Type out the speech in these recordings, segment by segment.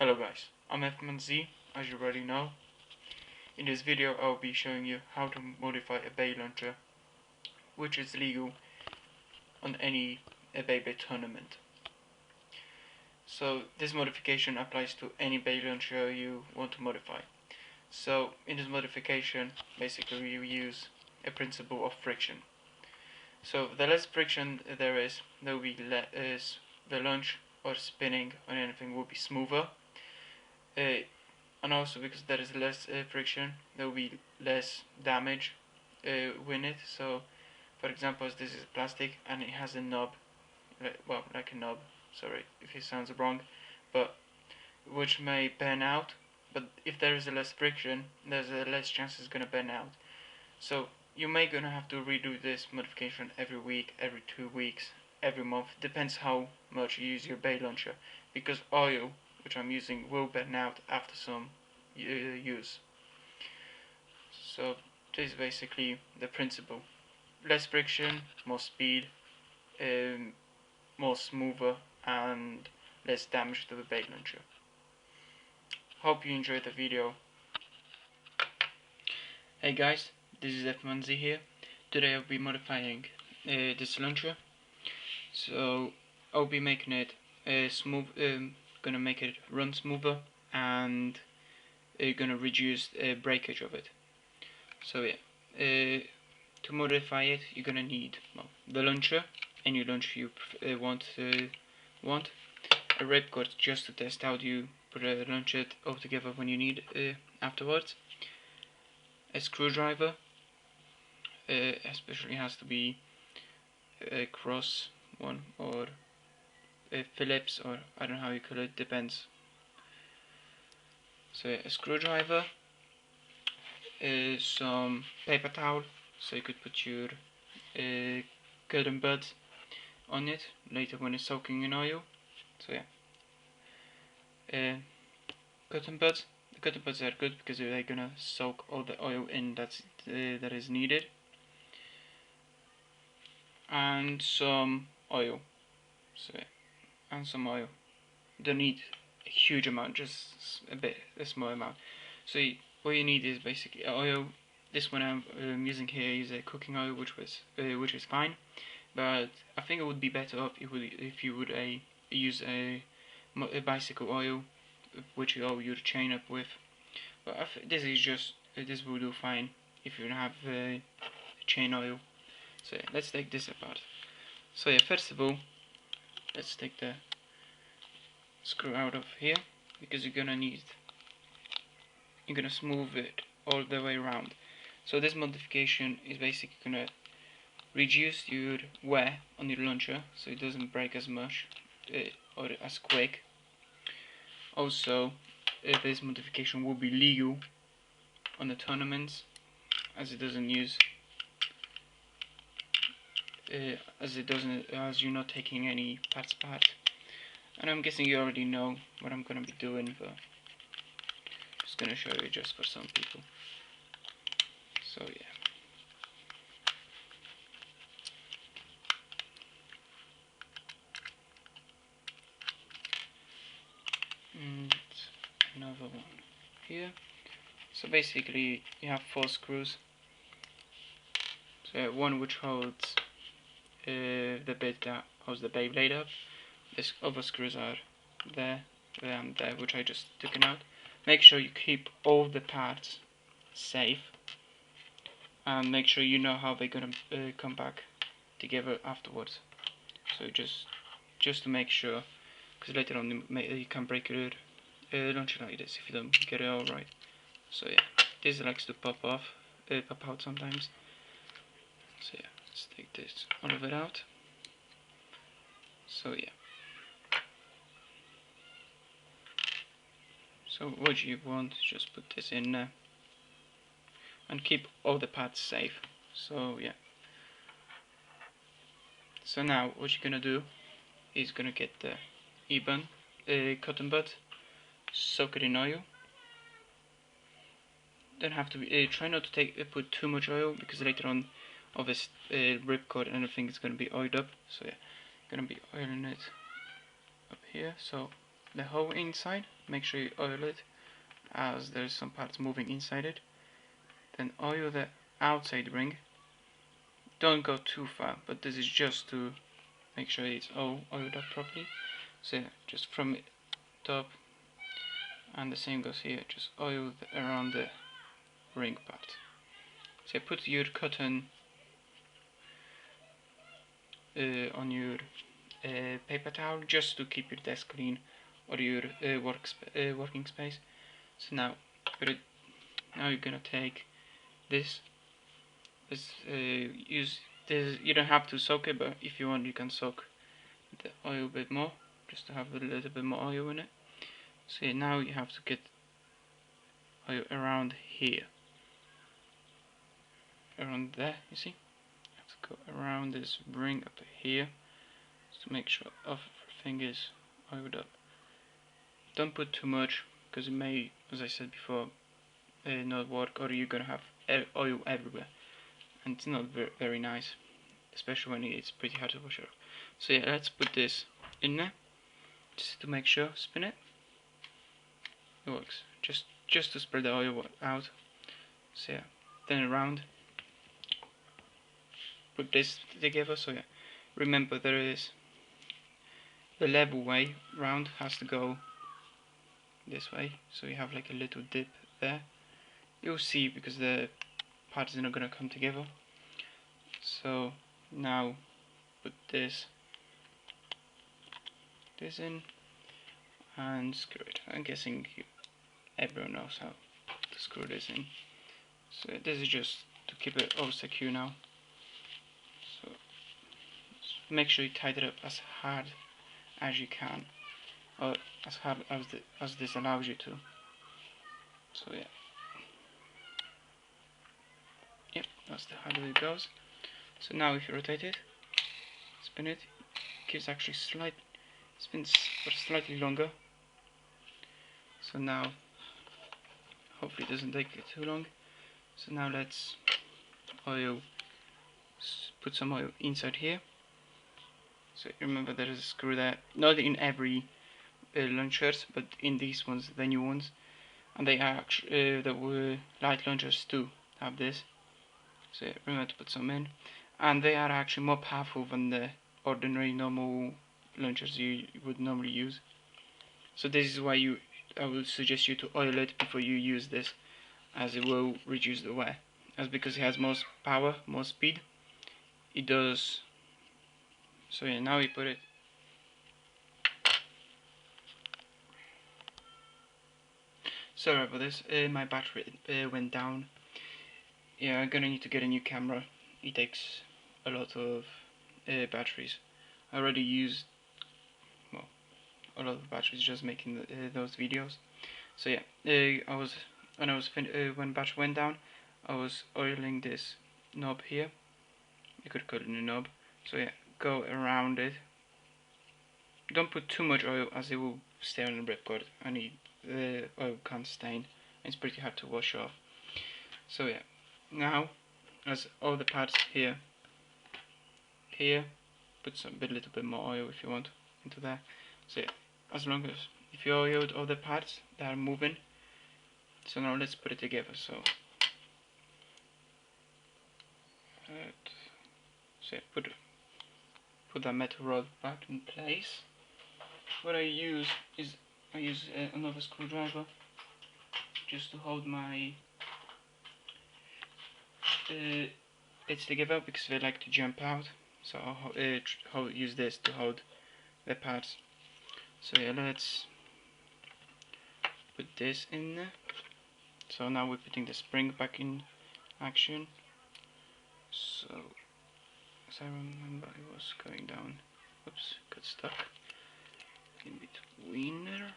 Hello guys, I'm Z, as you already know. In this video I'll be showing you how to modify a Beyblade launcher, which is legal on any Beyblade tournament. So this modification applies to any Beyblade launcher you want to modify. So in this modification, basically you use a principle of friction. So the less friction there is, there will be less the launch or spinning or anything will be smoother. And also because there is less friction, there will be less damage with it. So for example, this is plastic and it has a knob, like a knob, sorry if it sounds wrong, but which may burn out. But if there is less friction, there's a less chance it's gonna burn out. So you may gonna have to redo this modification every week, every 2 weeks, every month. Depends how much you use your Beyblade launcher, because oil, which I'm using, will burn out after some use. So this is basically the principle: less friction, more speed, more smoother, and less damage to the Beyblade launcher. Hope you enjoyed the video. Hey guys, this is F1Z here. Today I'll be modifying this launcher. So I'll be making it smooth, gonna make it run smoother, and gonna reduce breakage of it. So yeah, to modify it, you're gonna need the launcher, any launcher you want, a ripcord just to test how you put a launcher all together when you need afterwards, a screwdriver, especially has to be a cross one, or a Phillips, or I don't know how you call it, depends. So yeah, a screwdriver, some paper towel, so you could put your cotton buds on it later when it's soaking in oil. So yeah, cotton buds. The cotton buds are good because they're gonna soak all the oil in that is needed, and some oil. So yeah, and some oil. Don't need a huge amount, just a small amount. So what you need is basically oil. This one I'm using here is a cooking oil, which is fine, but I think it would be better off if you would use a bicycle oil, which you oil your chain up with. But this will do fine if you have chain oil. So yeah, let's take this apart. So yeah, first of all, let's take the screw out of here, because you're gonna smooth it all the way around. So this modification is basically gonna reduce your wear on your launcher, so it doesn't break as much or as quick. Also, this modification will be legal on the tournaments, as you're not taking any parts apart. And I'm guessing you already know what I'm gonna be doing, but I'm just gonna show you just for some people. So yeah. And another one here. So basically you have 4 screws. So one which holds the bit that holds the Beyblade up. These other screws are there, and there, which I just took out. Make sure you keep all the parts safe, and make sure you know how they're gonna come back together afterwards. So just to make sure, because later on you can break your launcher like this if you don't get it all right. So yeah, this likes to pop out sometimes. So yeah, let's take this all of it out. So yeah. So what you want is just put this in there and keep all the parts safe. So yeah. So now what you're gonna do is gonna get the E-bun cotton bud, soak it in oil. Don't have to be try not to put too much oil, because later on all this ripcord and everything is gonna be oiled up. So yeah, gonna be oiling it up here. So the hole inside, make sure you oil it, as there's some parts moving inside it. Then oil the outside ring. Don't go too far, but this is just to make sure it's all oiled up properly. So yeah, just from the top, and the same goes here, just oil around the ring part. So put your cotton on your paper towel just to keep your desk clean, or your working space. So now you're gonna take this. Use this. You don't have to soak it, but if you want, you can soak the oil a bit more, just to have a little bit more oil in it. So yeah, now you have to get oil around here, around there. You see, you have to go around this ring up to here, to make sure everything is oiled up. Don't put too much, because it may, as I said before, not work, or you're gonna have oil everywhere, and it's not very nice, especially when it's pretty hard to wash off. So yeah, let's put this in there, just to make sure. Spin it. It works. Just to spread the oil out. So yeah, then around. Put this together. So yeah, remember there is the level way round has to go this way. So you have like a little dip there. You'll see, because the parts are not gonna come together. So now put this in and screw it. I'm guessing everyone knows how to screw this in. So this is just to keep it all secure now. So make sure you tighten it up as hard as you can, or as hard as this allows you to. So yeah. Yep, that's the harder it goes. So now if you rotate it, spin it, gives actually spins for slightly longer. So now, hopefully it doesn't take it too long. So now let's put some oil inside here. So remember there is a screw there, not in every launchers, but in these ones, the new ones, and they are actually the light launchers too have this. So yeah, remember to put some in, and they are actually more powerful than the ordinary normal launchers you would normally use. So this is why I would suggest you to oil it before you use this, as it will reduce the wear. As because it has more power, more speed, it does. So yeah, now we put it. Sorry about this, my battery went down. Yeah, I'm gonna need to get a new camera. It takes a lot of batteries. I already used, well, a lot of batteries just making those videos. So yeah, when battery went down, I was oiling this knob here. You could call it a knob. So yeah, go around it. Don't put too much oil, as it will stay on the ripcord, and the oil can't stain. It's pretty hard to wash off. So yeah, now as all the parts here, put a little bit more oil if you want into there. So yeah, as long as if you oiled all the parts, they are moving. So now let's put it together. So yeah, put that metal rod back in place. What I use is another screwdriver just to hold my bits together, because they like to jump out. So I'll use this to hold the parts. So yeah, let's put this in there. So now we're putting the spring back in action. So as I remember, it was going down. Oops, got stuck in between there.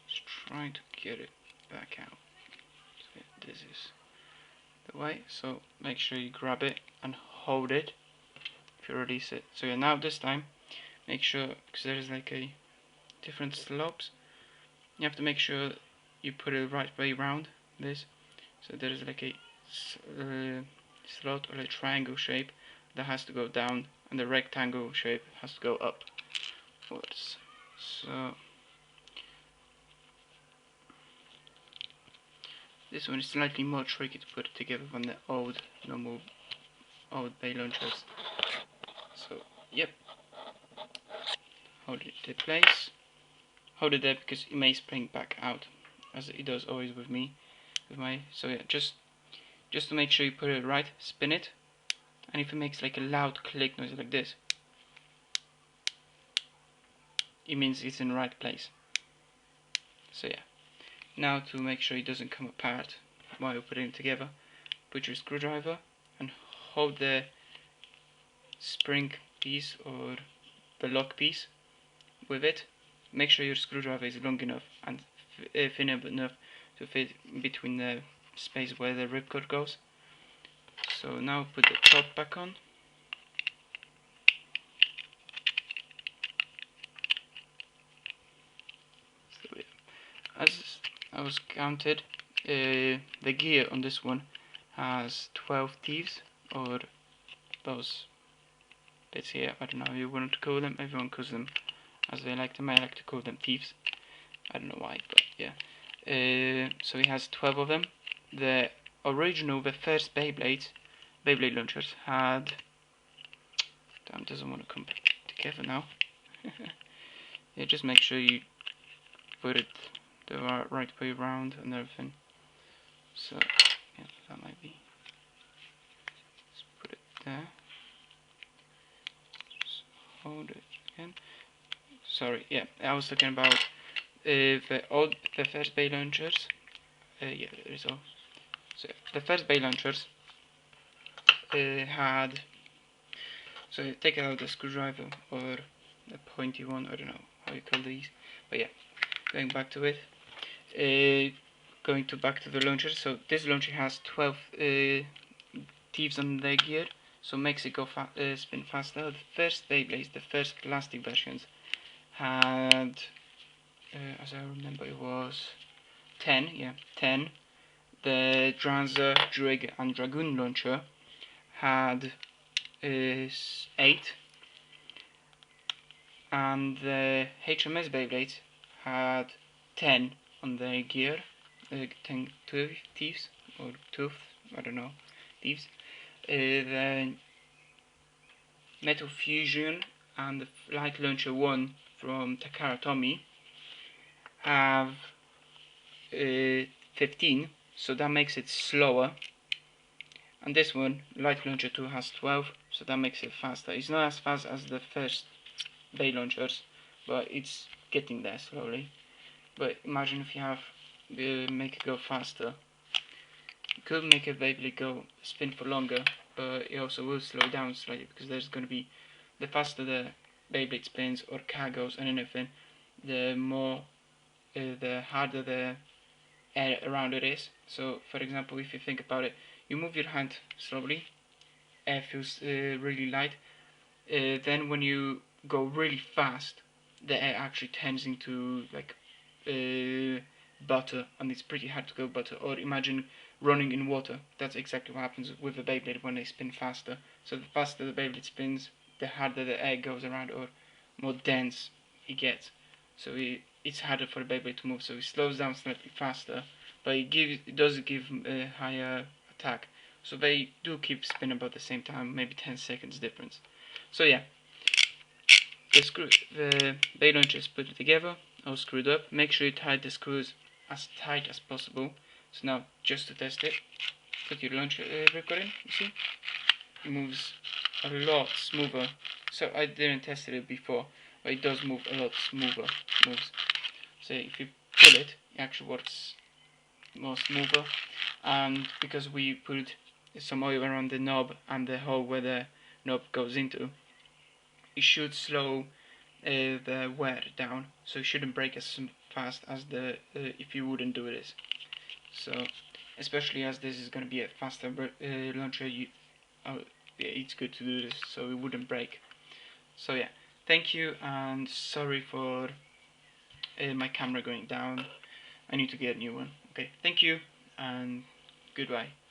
Just trying to get it back out. So yeah, this is the way. So make sure you grab it and hold it if you release it. So yeah, now this time make sure, because there is like a different slopes, you have to make sure you put it the right way around this. So there is like a slot or a triangle shape that has to go down, and the rectangle shape has to go up. Upwards. So this one is slightly more tricky to put together than the old normal old bay launchers. So yep, hold it in place. Hold it there because it may spring back out, as it does always with me. So yeah, just to make sure you put it right, spin it, and if it makes like a loud click noise like this, it means it's in the right place. So yeah, now to make sure it doesn't come apart while you're putting it together, put your screwdriver and hold the spring piece or the lock piece with it. Make sure your screwdriver is long enough and thin enough to fit between the space where the ripcord goes. So now put the top back on. So yeah, as I was counted, the gear on this one has 12 thieves, or those bits here. I don't know how you want to call them. Everyone calls them as they like them. I like to call them thieves. I don't know why, but yeah. So he has 12 of them. The first Beyblade launchers had. Damn, doesn't want to come back together now. Yeah, just make sure you put it the right way around and everything. So yeah, that might be. Let's put it there. Just hold it again. Sorry, yeah, I was talking about the first bay launchers. Yeah, there is all. So the first bay launchers had. So take out the screwdriver or the pointy one. I don't know how you call these, but yeah, going back to it. Back to the launcher. So this launcher has 12 thieves on the gear, so makes it go spin faster. The first Beyblades, the first plastic versions, had, as I remember, it was 10. Yeah, 10. The Dranzer, Driger, and Dragoon launcher had 8, and the HMS Beyblades had 10 on their gear. 10 thieves or 12, I don't know, thieves. The Metal Fusion and the Light Launcher 1 from Takara Tomy have 15, so that makes it slower. And this one, Light Launcher 2, has 12, so that makes it faster. It's not as fast as the first bay launchers, but it's getting there slowly. But imagine if you have make it go faster. You could make a Beyblade go spin for longer, but it also will slow down slightly because there's going to be, the faster the Beyblade spins or car goes and anything, the more, the harder the air around it is. So, for example, if you think about it, you move your hand slowly, air feels really light. Then when you go really fast, the air actually turns into like butter, and it's pretty hard to go butter. Or imagine running in water. That's exactly what happens with the Beyblade when they spin faster. So the faster the Beyblade spins, the harder the air goes around, or more dense it gets. So it's harder for the Beyblade to move. So it slows down slightly faster, but it does give a higher attack. So they do keep spinning about the same time, maybe 10 seconds difference. So yeah, the bay launcher is put together, all screwed up. Make sure you tie the screws as tight as possible. So now, just to test it, put your launcher ripcord in, you see? It moves a lot smoother. So I didn't test it before, but it does move a lot smoother. So if you pull it, it actually works more smoother. And because we put some oil around the knob and the hole where the knob goes into, it should slow the wear down, so it shouldn't break as fast as if you wouldn't do this. So, especially as this is going to be a faster launcher, it's good to do this so it wouldn't break. So yeah, thank you, and sorry for my camera going down. I need to get a new one. Okay, thank you, and goodbye.